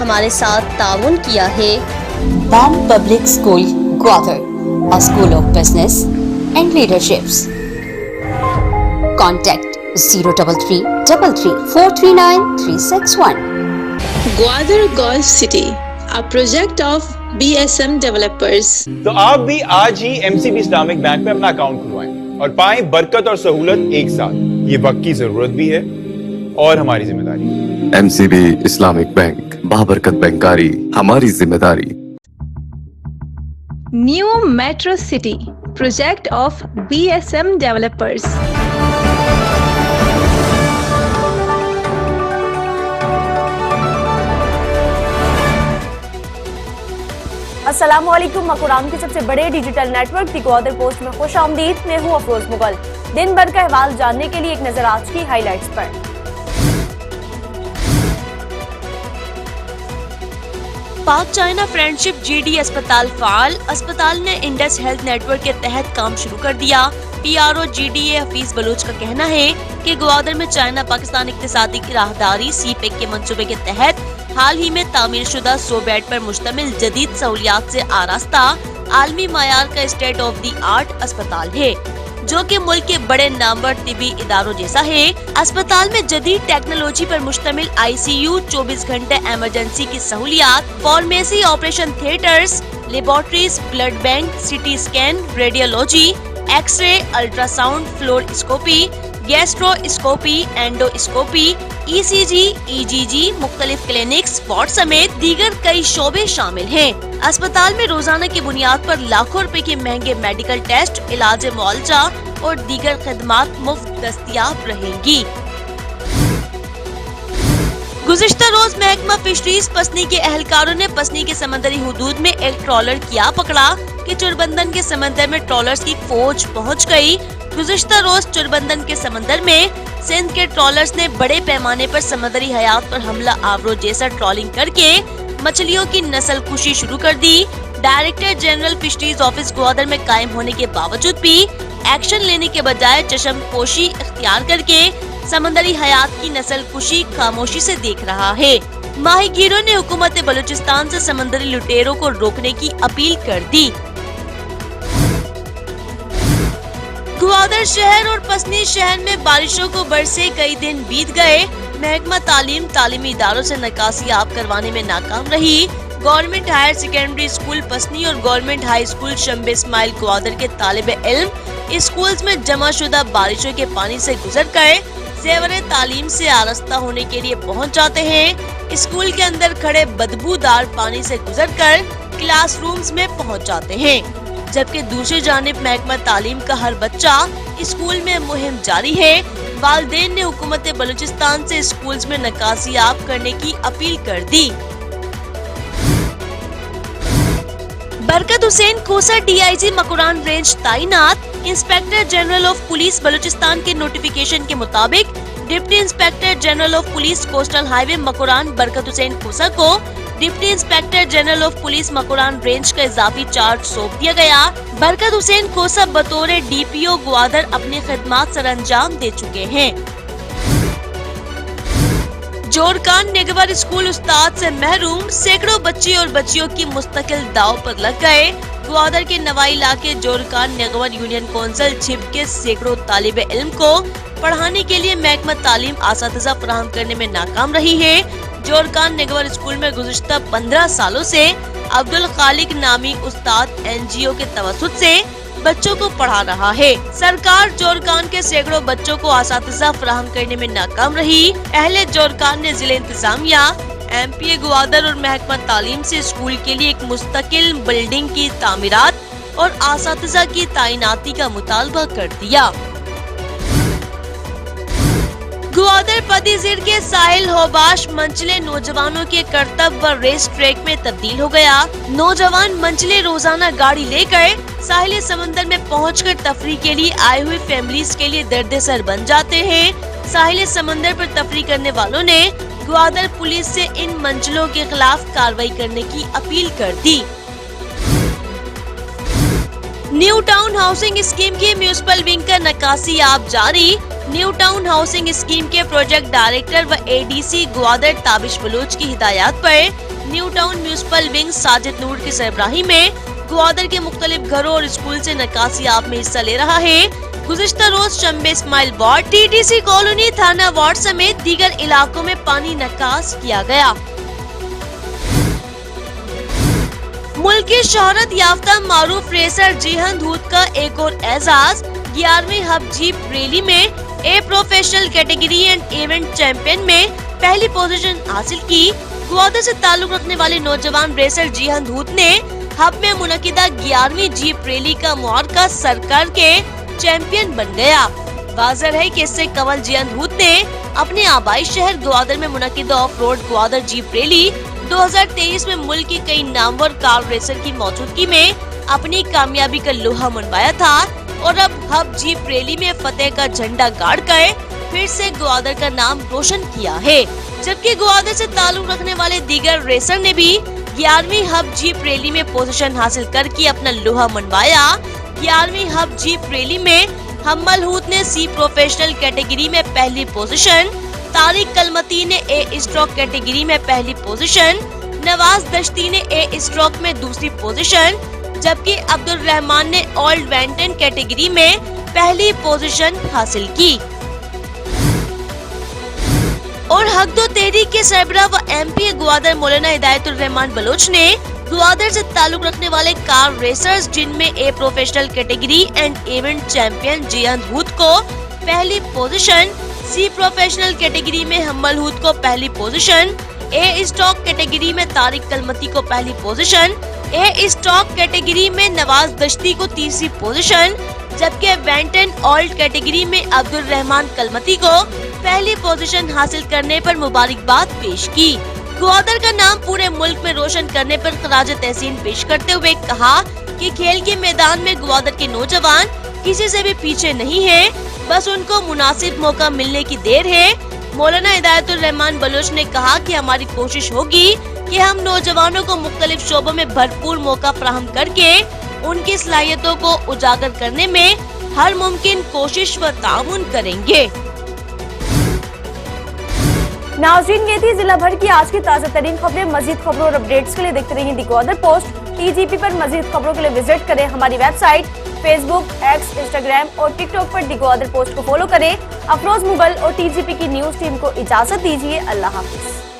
हमारे साथ ताउन किया है। BAM Public School, Gwadar, a school of business and leaderships. Contact 03333439361. Gwadar Golf City, a project of BSM developers. तो आप भी आज ही MCB इस्लामिक बैंक में अपना अकाउंट खुलवाएं और पाएं बरकत और सहूलत एक साथ। ये वक्त की जरूरत भी है और हमारी जिम्मेदारी। MCB इस्लामिक बैंक, बाबरकत बैंकारी हमारी जिम्मेदारी। New Metro City, project of BSM developers. अस्सलामुअलैकुम। मकुरान के सबसे बड़े डिजिटल नेटवर्क दी ग्वादर पोस्ट में खुश आमदीद। मैं हूँ अफरोज मुगल। दिन भर का अहवाल जानने के लिए एक नजर आज की हाईलाइट्स पर। पाक चाइना फ्रेंडशिप GD अस्पताल फाल। अस्पताल ने इंडस हेल्थ नेटवर्क के तहत काम शुरू कर दिया। PRO GDA हफीज बलूच का कहना है कि ग्वादर में चाइना पाकिस्तान इक्तिसादी राहदारी CPEC के मंसूबे के तहत हाल ही में तामीर शुदा 100 बेड पर मुश्तमिल जदीद सहूलियात से आरास्ता आलमी मायार का स्टेट ऑफ दी आर्ट अस्पताल है, जो कि मुल्क के बड़े नामवर तिबी इदारों जैसा है। अस्पताल में जदीद टेक्नोलॉजी पर मुश्तमिल ICU, 24 घंटे इमरजेंसी की सहूलियात, pharmacy, operation theatres, laboratories, blood bank, CT scan, radiology, X ray, ultrasound, fluoroscopy, gastroscopy, endoscopy, ECG, EGG, मुख्तलिफ क्लिनिक्स, वार्ड समेत दीगर कई शोबे शामिल हैं। अस्पताल में रोजाना की बुनियाद पर लाखों रुपए के महंगे मेडिकल टेस्ट, इलाज मुआलजा और दीगर खदमात मुफ्त दस्तयाब रहेंगी। गुज़िश्ता रोज महकमा फिशरीज पसनी के एहलकारों ने पसनी के समंदरी हुदूद में एक ट्रॉलर किया पकड़ा कि चुरबंदन के समंदर में ट्रॉलर्स की फौज पहुंच गई। गुज़िश्ता रोज चुरबंदन के समंदर में सिंध के ट्रॉलर्स ने बड़े पैमाने पर समंदरी हयात पर हमला आवरो जैसा ट्रॉलिंग करके मछलियों की नस्ल कुशी शुरू कर दी। Director general fisheries office Gwadar में कायम होने के बावजूद भी एक्शन लेने के बजाय चश्म पोशी इख्तियार करके समंदरी हयात की नस्ल कुशी खामोशी से देख रहा है। माहीगीरों ने हुकूमत बलूचिस्तान से समंदरी लुटेरों को रोकने की अपील कर दी। ग्वादर शहर और पसनी शहर में बारिशों को बरसे कई दिन बीत गए। महकमा तालीम तालीमी इदारों से नकासियाब करवाने में नाकाम रही। Government higher secondary school Pasni और government high school Shambe Ismail Gwadar के तालिबे इल्म स्कूल्स में जमा शुदा बारिशों के पानी से गुजर कर ज़ेवर तालीम से आरास्ता होने के लिए पहुंच जाते हैं। स्कूल के अंदर खड़े बदबूदार पानी से गुजर कर क्लासरूम्स में पहुंच जाते हैं, जबकि दूसरी जानिब महकमा तालीम का हर बच्चा स्कूल में मुहिम जारी है। वालिदैन ने हुकूमत बलूचिस्तान से स्कूल्स में नकासियाब करने की अपील कर दी। बरकत हुसैन खोसा DIG मकुरान रेंज तैनात। Inspector general of police Balochistan के नोटिफिकेशन के मुताबिक deputy inspector general of police coastal highway Makran बरकत हुसैन खोसा को deputy inspector general of police Makran range का इजाफी चार्ज सौंप दिया गया। बरकत हुसैन खोसा बतौर DPO ग्वादर अपनी खिदमात सरअंजाम दे चुके हैं। जोरकान नेगवर स्कूल उस्ताद से महरूम, सैकड़ों बच्चे और बच्चियों की मुस्तकिल दाव पर लग गए। ग्वादर के नवाई इलाके जोरकान नेगवर यूनियन कौंसिल छिप के सैकड़ों तालिबे इल्म को पढ़ाने के लिए महकमा तालीम आसातिज़ा फराहम करने में नाकाम रही है। जोरकान नेगवर स्कूल में गुज़िश्ता 15 सालों से अब्दुल खालिक नामी उस्ताद NGO के तवस्सुत से बच्चों को पढ़ा रहा है। सरकार जोरकान के सैकड़ों बच्चों को आसातिज़ा फराहम करने में नाकाम रही। अहले जोरकान ने जिले इंतजामिया, MPA ग्वादर और महकमा तालीम से स्कूल के लिए एक मुस्तकिल बिल्डिंग की तामीरात और आसातिज़ा की तैनाती का मुतालबा कर दिया। ग्वादर पदीजिर के साहिल होबाश मंचले नौजवानों के करतब व रेस ट्रैक में तब्दील हो गया। नौजवान मंचले रोजाना गाड़ी लेकर साहिल समंदर में पहुंचकर तफरीह के लिए आए हुए फैमिलीज के लिए दर्द-ए-सर बन जाते हैं। साहिल समंदर पर तफरीह करने वालों ने ग्वादर पुलिस से इन मंचलों के खिलाफ कार्रवाई करने की अपील कर दी। न्यू टाउन हाउसिंग स्कीम की म्यूनिसिपल विंग का नकासियाब जारी। न्यू टाउन हाउसिंग स्कीम के प्रोजेक्ट डायरेक्टर व ADC ग्वादर ताबिश बलूच की हिदायत पर new town municipal wing Sajid Noor की सरबराही में ग्वादर के मुख्तलिफ घरों और स्कूल से नक्काशी आप में हिस्सा ले रहा है। गुज़िश्ता रोज चंबे इस्माइल वार्ड, TTC कॉलोनी, थाना वार्ड समेत दीगर इलाकों में पानी नक्काश किया गया। मुल्क की शोहरत याफ्ता मारूफ रेसर जीहन धूत का एक और एजाज 11वीं हब जीप रैली में ए professional category and event champion में पहली पोजीशन हासिल की। ग्वादर से ताल्लुक रखने वाले नौजवान रेसर जीहन धूत ने हब में मुनकिदा 11वीं जीप रैली का मुआरका सर करके चैंपियन बन गया। वाज़ेह है कि इससे कवल जीहन धूत ने अपने आबाई शहर ग्वादर में मुनकिदा off road Gwadar jeep rally 2023 में मुल्क की कई नामवर कार रेसर की मौजूदगी में अपनी कामयाबी का लोहा मनवाया था और अब हब जीप रैली में फतेह का झंडा गाड़ कर फिर से ग्वादर का नाम रोशन किया है। जबकि ग्वादर से ताल्लुक रखने वाले दीगर रेसर ने भी 11वीं हब जीप रैली में पोजीशन हासिल करके अपना लोहा मनवाया। 11वीं हब जीप रैली में हम्मल हूत ने सी प्रोफेशनल कैटेगरी में पहली पोजीशन, तारिक कलमती ने ए स्ट्रोक कैटेगरी में पहली पोजीशन, नवाज दश्ती ने ए स्ट्रोक में दूसरी पोजीशन, जबकि अब्दुल रहमान ने ओल्ड वेंटन कैटेगरी में पहली पोजीशन हासिल की। और हक दो तहरीक के सरबराह व MP ग्वादर मौलाना हिदायतुर रहमान बलोच ने ग्वादर से ताल्लुक रखने वाले कार रेसर्स जिनमें a professional category and event champion Jehan Dhoot को पहली पोजीशन, सी प्रोफेशनल कैटेगरी में हम्मल हूत को पहली पोजीशन, ए स्टॉक कैटेगरी में तारिक कलमती को पहली पोजीशन, ए स्टॉक कैटेगरी में नवाज दश्ती को तीसरी पोजीशन, जबकि वेंटन ओल्ड कैटेगरी में अब्दुल रहमान कलमती को पहली पोजीशन हासिल करने पर मुबारकबाद पेश की। ग्वादर का नाम पूरे मुल्क में रोशन करने पर खराज तहसीन पेश करते हुए कहा कि खेल के मैदान में ग्वादर के नौजवान किसी से भी पीछे नहीं है, बस उनको मुनासिब मौका मिलने की देर है। मौलाना हिदायतुर रहमान बलोच ने कहा कि हमारी कोशिश होगी कि हम नौजवानों को मुख्तलिफ शोबों में भरपूर मौका फराहम करके उनकी सलाहियतों को उजागर करने में हर मुमकिन कोशिश व ताउन करेंगे। नाज़रीन, ये थी जिला भर की आज की ताज़ा तरीन खबरें। मजीद खबरों और अपडेट्स के लिए देखते रहिए दी ग्वादर पोस्ट। TGP पर मजीद खबरों के लिए विजिट करें हमारी वेबसाइट, फेसबुक, एक्स, इंस्टाग्राम और टिकटॉक पर दी ग्वादर पोस्ट को फॉलो करें। अफरोज मुगल और TGP की न्यूज टीम को इजाजत दीजिए। अल्लाह हाफिज।